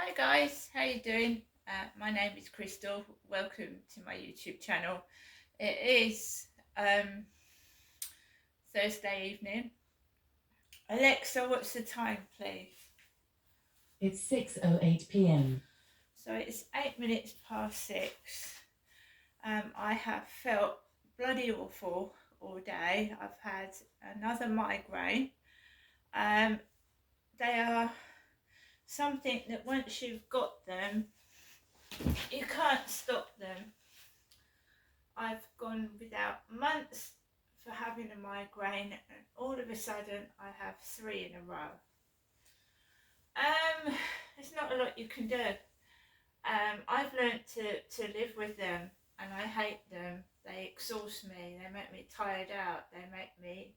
Hi guys, how you doing? My name is Crystal. Welcome to my YouTube channel. It is Thursday evening. Alexa, what's the time, please? It's 6:08 p.m. So it's 8 minutes past 6. I have felt bloody awful all day. I've had another migraine. They are something that once you've got them, you can't stop them. I've gone without months for having a migraine, and all of a sudden I have 3 in a row. There's not a lot you can do. I've learned to live with them, and I hate them. They exhaust me, they make me tired out, they make me,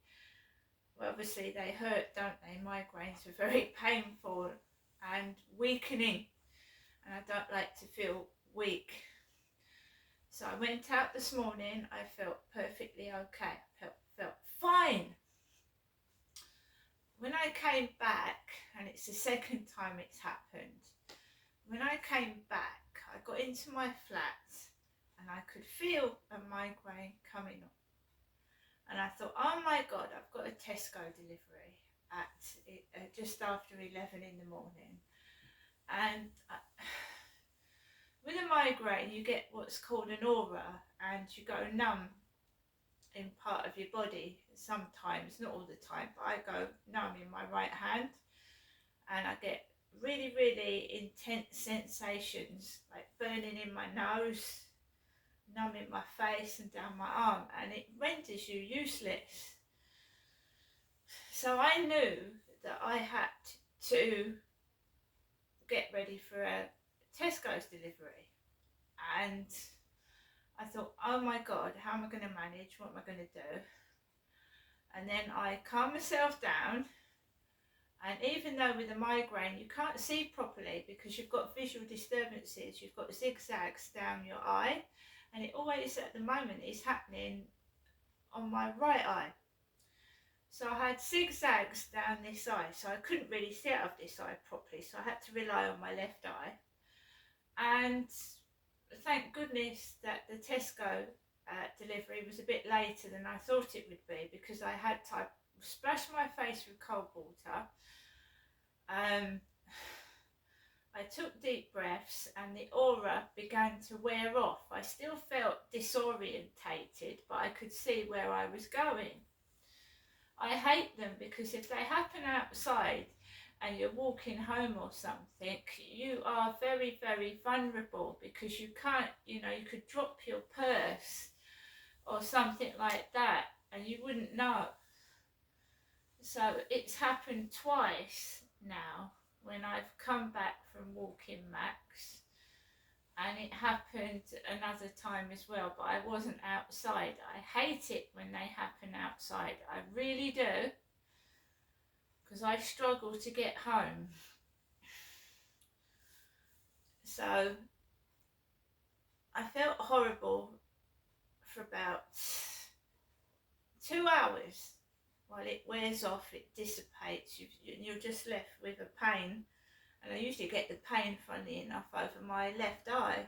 well, obviously they hurt, don't they? Migraines are very painful and weakening, and I don't like to feel weak. So I went out this morning, I felt perfectly okay, felt fine. When I came back, and it's the second time it's happened, when I came back, I got into my flat and I could feel a migraine coming on. And I thought, oh my God, I've got a Tesco delivery at just after 11 in the morning. And with a migraine, you get what's called an aura, and you go numb in part of your body sometimes, not all the time, but I go numb in my right hand, and I get really, really intense sensations like burning in my nose, numb in my face and down my arm, and it renders you useless. So I knew that I had to get ready for a Tesco's delivery, and I thought, oh my God, how am I going to manage? What am I going to do? And then I calm myself down, and even though with a migraine you can't see properly because you've got visual disturbances, you've got zigzags down your eye, and it always at the moment is happening on my right eye. So I had zigzags down this eye, so I couldn't really see out of this eye properly, so I had to rely on my left eye. And thank goodness that the Tesco delivery was a bit later than I thought it would be, because I had to splash my face with cold water. I took deep breaths and the aura began to wear off. I still felt disorientated, but I could see where I was going. I hate them because if they happen outside and you're walking home or something, you are very, very vulnerable, because you can't, you could drop your purse or something like that and you wouldn't know. So it's happened twice now when I've come back from walking Max, and it happened another time as well, but I wasn't outside. I hate it when they happen outside, I really do, because I struggle to get home. So I felt horrible for about 2 hours. While it wears off, it dissipates, you're just left with a pain. And I usually get the pain, funnily enough, over my left eye.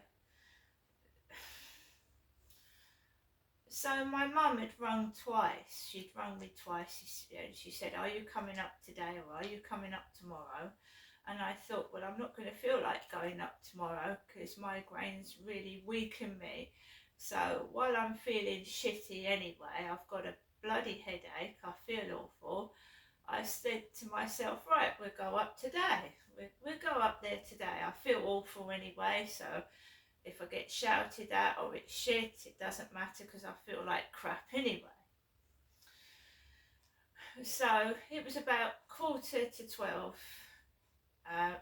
So my mum had rung twice. She'd rung me twice. She said, are you coming up today or are you coming up tomorrow? And I thought, well, I'm not going to feel like going up tomorrow because migraines really weaken me. So while I'm feeling shitty anyway, I've got a bloody headache, I feel awful, I said to myself, right, we'll go up today. We'll go up there today. I feel awful anyway, so if I get shouted at or it's shit, it doesn't matter because I feel like crap anyway. So it was about 11:45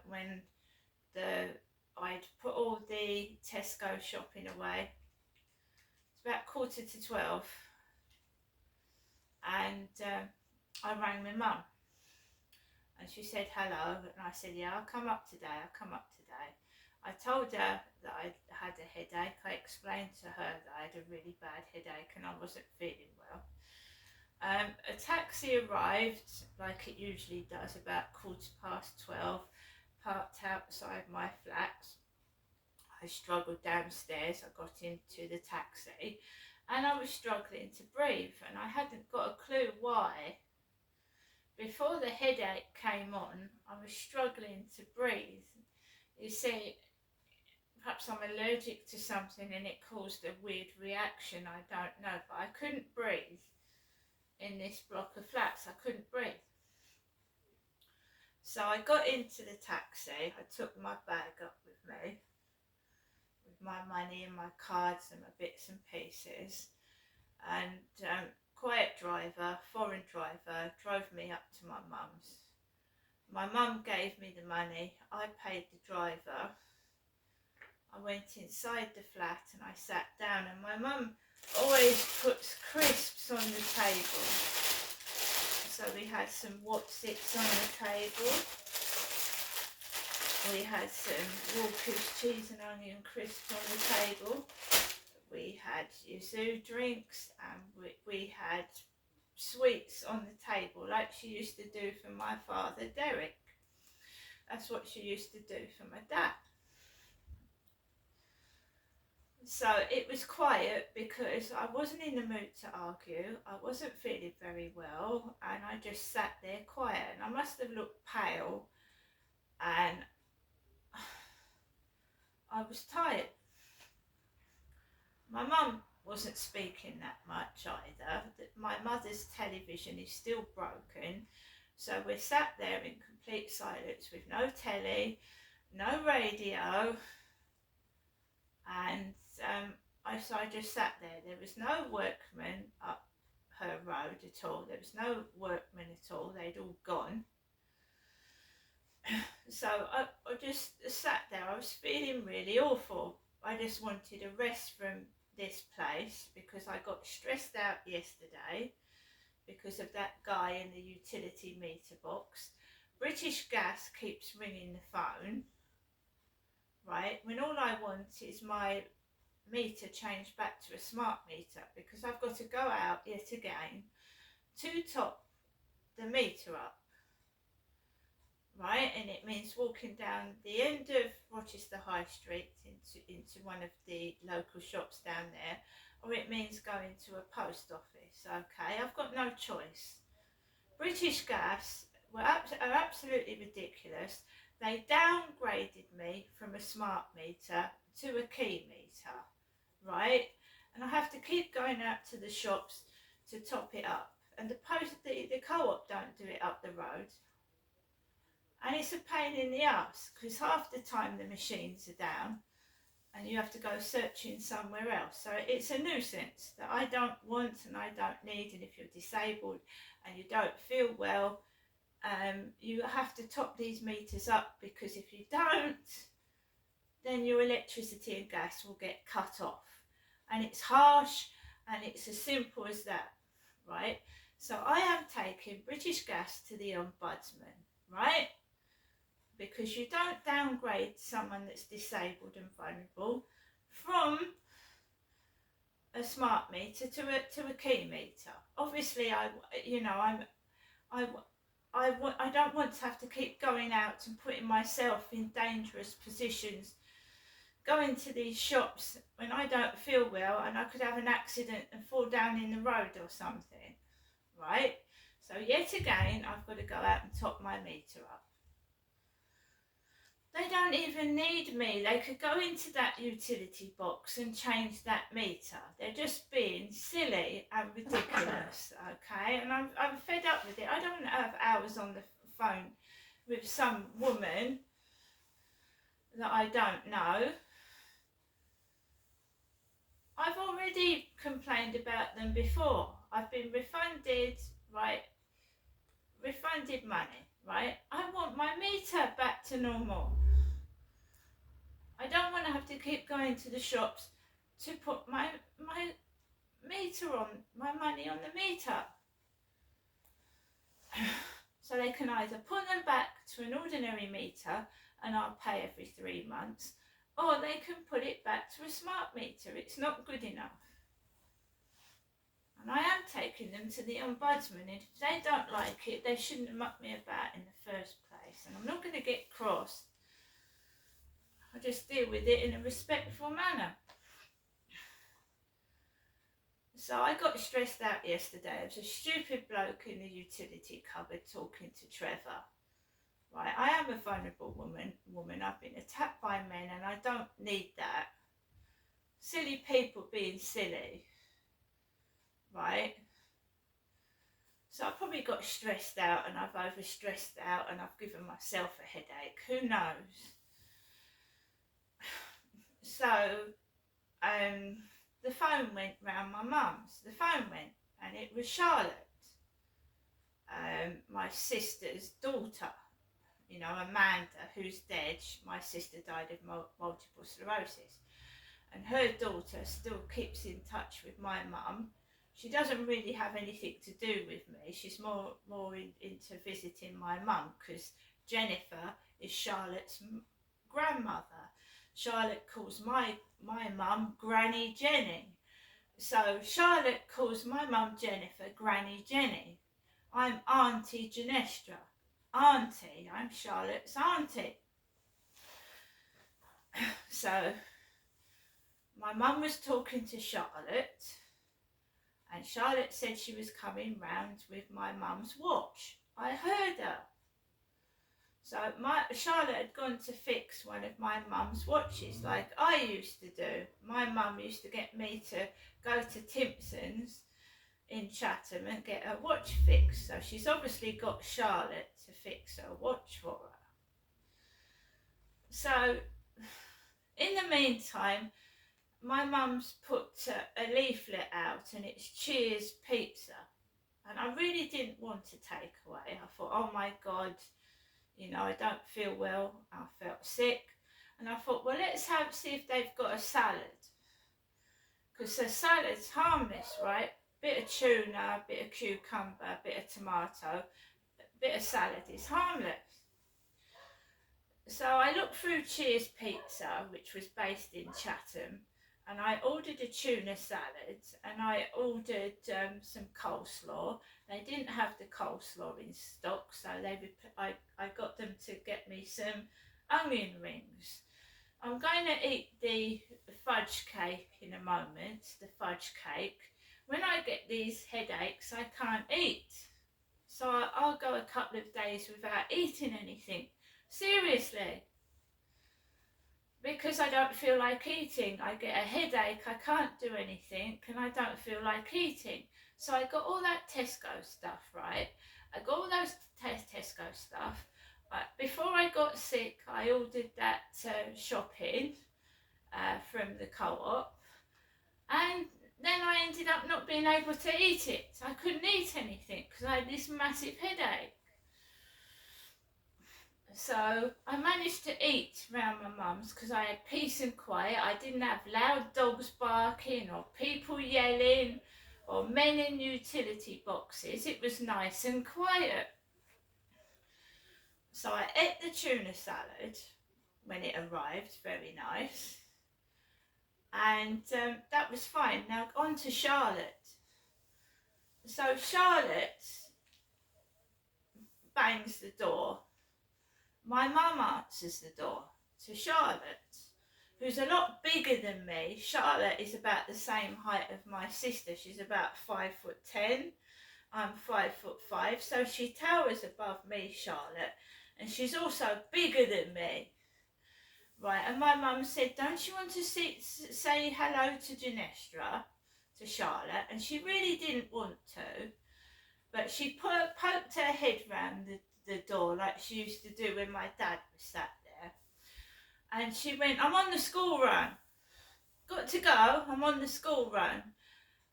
when I'd put all the Tesco shopping away. It's about 11:45, and I rang my mum. And she said hello, and I said, yeah, I'll come up today. I told her that I had a headache. I explained to her that I had a really bad headache and I wasn't feeling well. A taxi arrived, like it usually does, about 12:15, parked outside my flat. I struggled downstairs. I got into the taxi and I was struggling to breathe, and I hadn't got a clue why. Before the headache came on, I was struggling to breathe. You see, perhaps I'm allergic to something and it caused a weird reaction, I don't know, but I couldn't breathe in this block of flats. I couldn't breathe. So I got into the taxi. I took my bag up with me, with my money and my cards and my bits and pieces, and quiet driver, foreign driver, drove me up to my mum's. My mum gave me the money, I paid the driver. I went inside the flat and I sat down, and my mum always puts crisps on the table. So we had some Wotsits on the table. We had some Walker's cheese and onion crisps on the table. We had yuzu drinks, and we had sweets on the table, like she used to do for my father Derek. That's what she used to do for my dad. So it was quiet because I wasn't in the mood to argue. I wasn't feeling very well, and I just sat there quiet, and I must have looked pale, and I was tired. My mum wasn't speaking that much either. My mother's television is still broken, so we're sat there in complete silence with no telly, no radio, and so I just sat there. There was no workmen up her road at all. There was no workmen at all. They'd all gone. So I just sat there. I was feeling really awful. I just wanted a rest from this place because I got stressed out yesterday because of that guy in the utility meter box. British Gas keeps ringing the phone, right, when all I want is my meter changed back to a smart meter, because I've got to go out yet again to top the meter up, right, and it means walking down the end of Rochester High Street into one of the local shops down there, or it means going to a post office. Okay, I've got no choice. British Gas are absolutely ridiculous. They downgraded me from a smart meter to a key meter, right? And I have to keep going out to the shops to top it up. And the co-op don't do it up the road. And it's a pain in the ass because half the time the machines are down and you have to go searching somewhere else. So it's a nuisance that I don't want and I don't need. And if you're disabled and you don't feel well, you have to top these meters up, because if you don't, then your electricity and gas will get cut off. And it's harsh, and it's as simple as that, right? So I am taking British Gas to the Ombudsman, right? Because you don't downgrade someone that's disabled and vulnerable from a smart meter to a key meter. Obviously, I don't want to have to keep going out and putting myself in dangerous positions, going to these shops when I don't feel well and I could have an accident and fall down in the road or something, right? So yet again, I've got to go out and top my meter up. They don't even need me. They could go into that utility box and change that meter. They're just being silly and ridiculous, okay? And I'm fed up with it. I don't want to have hours on the phone with some woman that I don't know. I've already complained about them before. I've been refunded, right? Refunded money, right? I want my meter back to normal. I don't want to have to keep going to the shops to put my meter on, my money on the meter. So they can either put them back to an ordinary meter and I'll pay every 3 months, or they can put it back to a smart meter. It's not good enough. And I am taking them to the Ombudsman, and if they don't like it, they shouldn't have mucked me about in the first place. And I'm not going to get cross I just deal with it in a respectful manner. So I got stressed out yesterday. There was a stupid bloke in the utility cupboard talking to Trevor. Right, I am a vulnerable woman. I've been attacked by men and I don't need that. Silly people being silly. Right? So I probably got stressed out and I've overstressed out and I've given myself a headache. Who knows? So, the phone went round my mum's. The phone went and it was Charlotte, my sister's daughter. You know, Amanda, who's dead. My sister died of multiple sclerosis. And her daughter still keeps in touch with my mum. She doesn't really have anything to do with me. She's more into visiting my mum because Jennifer is Charlotte's grandmother. Charlotte calls my mum Granny Jenny. So Charlotte calls my mum Jennifer Granny Jenny. I'm Auntie Genestra. Auntie, I'm Charlotte's auntie. So my mum was talking to Charlotte and Charlotte said she was coming round with my mum's watch. I heard her. So Charlotte had gone to fix one of my mum's watches like I used to do. My mum used to get me to go to Timpson's in Chatham and get her watch fixed. So she's obviously got Charlotte to fix her watch for her. So in the meantime, my mum's put a leaflet out and it's Cheers Pizza. And I really didn't want to take away. I thought, oh my God, you know, I don't feel well. I felt sick. And I thought, well, let's see if they've got a salad. Because the salad's harmless, right? Bit of tuna, bit of cucumber, bit of tomato, bit of salad is harmless. So I looked through Cheers Pizza, which was based in Chatham, and I ordered a tuna salad and I ordered some coleslaw. They didn't have the coleslaw in stock, so I got them to get me some onion rings. I'm going to eat the fudge cake in a moment, the fudge cake. When I get these headaches, I can't eat. So I'll go a couple of days without eating anything. Seriously. Because I don't feel like eating. I get a headache, I can't do anything, and I don't feel like eating. So I got all that Tesco stuff, right? I got all those Tesco stuff. Before I got sick, I ordered that shopping from the co-op. And then I ended up not being able to eat it. I couldn't eat anything because I had this massive headache. So I managed to eat round my mum's because I had peace and quiet. I didn't have loud dogs barking or people yelling or men in utility boxes. It was nice and quiet. So I ate the tuna salad when it arrived, very nice. And that was fine. Now on to Charlotte. So Charlotte bangs the door. My mum answers the door to Charlotte, who's a lot bigger than me. Charlotte is about the same height of my sister. She's about 5'10". I'm 5'5", so she towers above me, Charlotte, and she's also bigger than me. Right, and my mum said, don't you want to say hello to Genestra, to Charlotte? And she really didn't want to, but she poked her head round the door like she used to do when my dad was sat there. And she went, I'm on the school run. Got to go, I'm on the school run.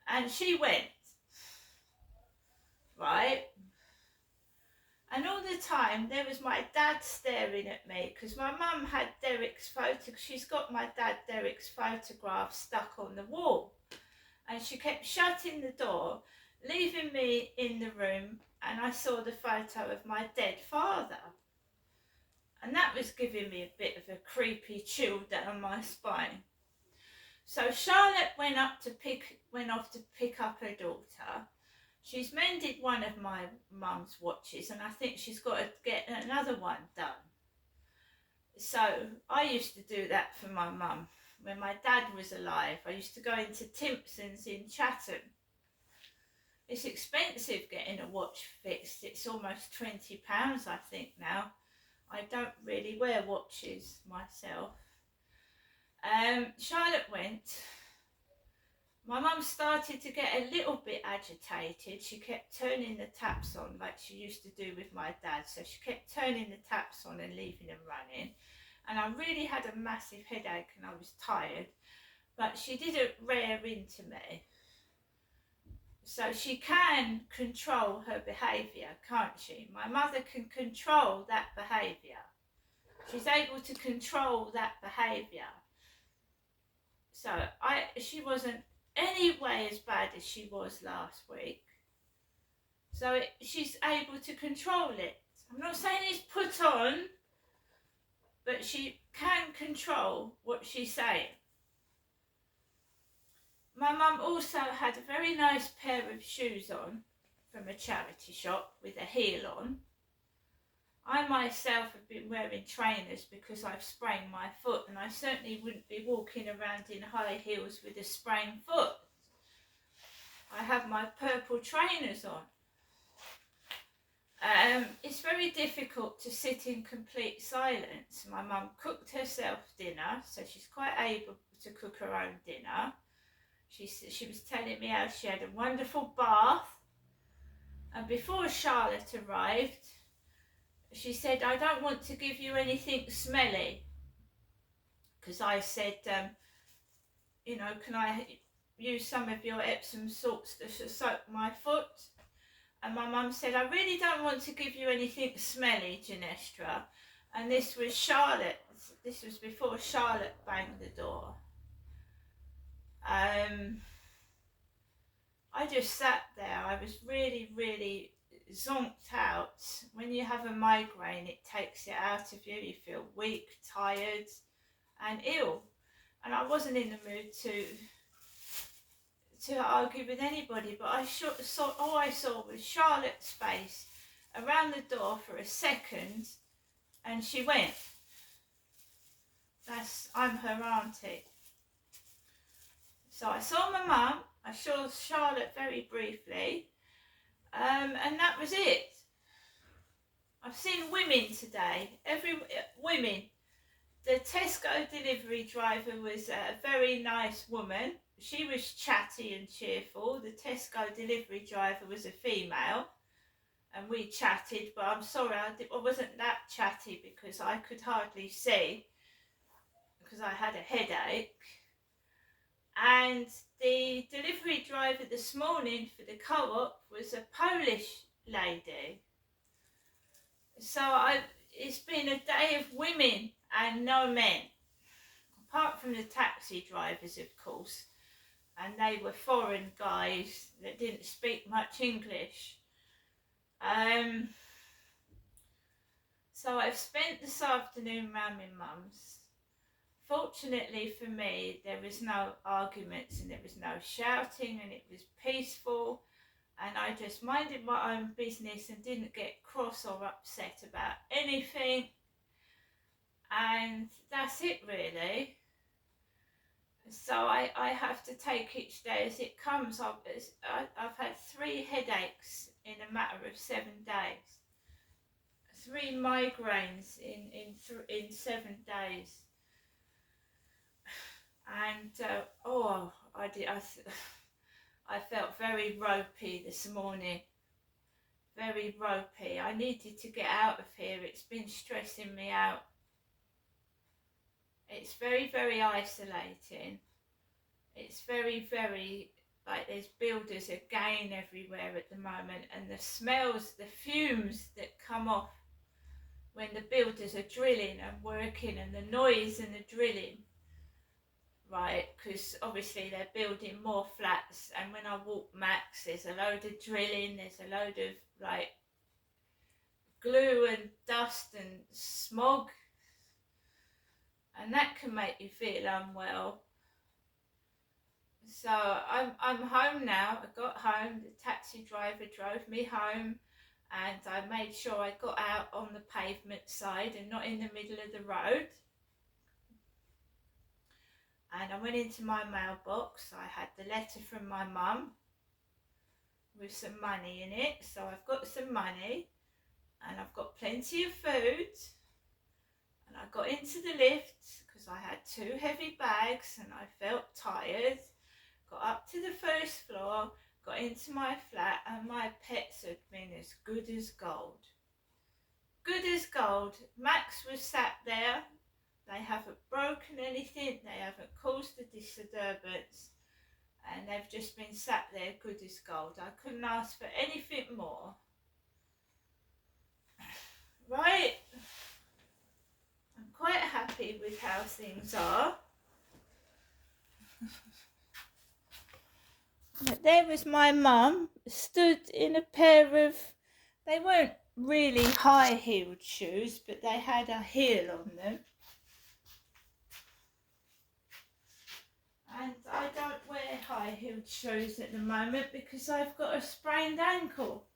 And she went, right? And all the time there was my dad staring at me because my mum had Derek's photo. She's got my dad Derek's photograph stuck on the wall. And she kept shutting the door, leaving me in the room, and I saw the photo of my dead father. And that was giving me a bit of a creepy chill down my spine. So Charlotte went off to pick up her daughter. She's mended one of my mum's watches and I think she's got to get another one done. So I used to do that for my mum. When my dad was alive, I used to go into Timpson's in Chatham. It's expensive getting a watch fixed. It's almost £20, I think, now. I don't really wear watches myself. Charlotte went. My mum started to get a little bit agitated. She kept turning the taps on like she used to do with my dad. So she kept turning the taps on and leaving them running. And I really had a massive headache and I was tired. But she didn't rear into me. So she can control her behaviour, can't she? My mother can control that behaviour. She's able to control that behaviour. So she wasn't any way as bad as she was last week. So she's able to control it. I'm not saying it's put on, but she can control what she's saying. My mum also had a very nice pair of shoes on from a charity shop with a heel on. I myself have been wearing trainers because I've sprained my foot, and I certainly wouldn't be walking around in high heels with a sprained foot. I have my purple trainers on. It's very difficult to sit in complete silence. My mum cooked herself dinner, so she's quite able to cook her own dinner. She was telling me how she had a wonderful bath, and before Charlotte arrived, she said, I don't want to give you anything smelly, because I said, can I use some of your Epsom salts to soak my foot? And my mum said, I really don't want to give you anything smelly, Ginestra. And this was Charlotte. This was before Charlotte banged the door. I just sat there. I was really, really zonked out. When you have a migraine, it takes it out of you. You feel weak, tired, and ill. And I wasn't in the mood to argue with anybody, but all I saw was Charlotte's face around the door for a second, and she went. I'm her auntie. So I saw my mum, I saw Charlotte very briefly, and that was it. I've seen women today, women. The Tesco delivery driver was a very nice woman. She was chatty and cheerful. The Tesco delivery driver was a female, and we chatted, but I'm sorry, I wasn't that chatty because I could hardly see because I had a headache. And the delivery driver this morning for the co-op was a Polish lady. So it's been a day of women and no men, apart from the taxi drivers, of course, and they were foreign guys that didn't speak much English. So I've spent this afternoon round my mum's. Fortunately for me, there was no arguments and there was no shouting, and it was peaceful, and I just minded my own business and didn't get cross or upset about anything, and that's it really. So I have to take each day as it comes. I've had 3 headaches in a matter of 7 days, 3 migraines in 7 days. And I felt very ropey this morning, very ropey. I needed to get out of here. It's been stressing me out. It's very, very isolating. It's very, very, like there's builders again everywhere at the moment, and the smells, the fumes that come off when the builders are drilling and working, and the noise and the drilling. Right, because obviously they're building more flats, and when I walk Max, there's a load of drilling, there's a load of like glue and dust and smog, and that can make you feel unwell. So I'm home now. I got home, the taxi driver drove me home, and I made sure I got out on the pavement side and not in the middle of the road. And I went into my mailbox. I had the letter from my mum with some money in it, so I've got some money and I've got plenty of food. And I got into the lift because I had 2 heavy bags and I felt tired. Got up to the first floor, got into my flat, and my pets had been as good as gold. Good as gold. Max was sat there. They haven't broken anything, they haven't caused a disturbance, and they've just been sat there good as gold. I couldn't ask for anything more. Right? I'm quite happy with how things are. But there was my mum, stood in a pair of, they weren't really high-heeled shoes, but they had a heel on them. And I don't wear high-heeled shoes at the moment because I've got a sprained ankle.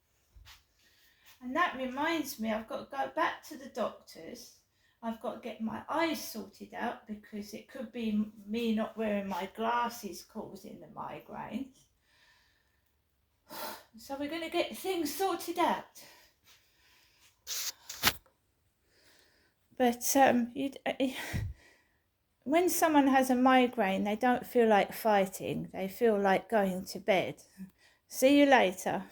And that reminds me, I've got to go back to the doctors. I've got to get my eyes sorted out because it could be me not wearing my glasses causing the migraines. So we're going to get things sorted out. But when someone has a migraine, they don't feel like fighting. They feel like going to bed. See you later.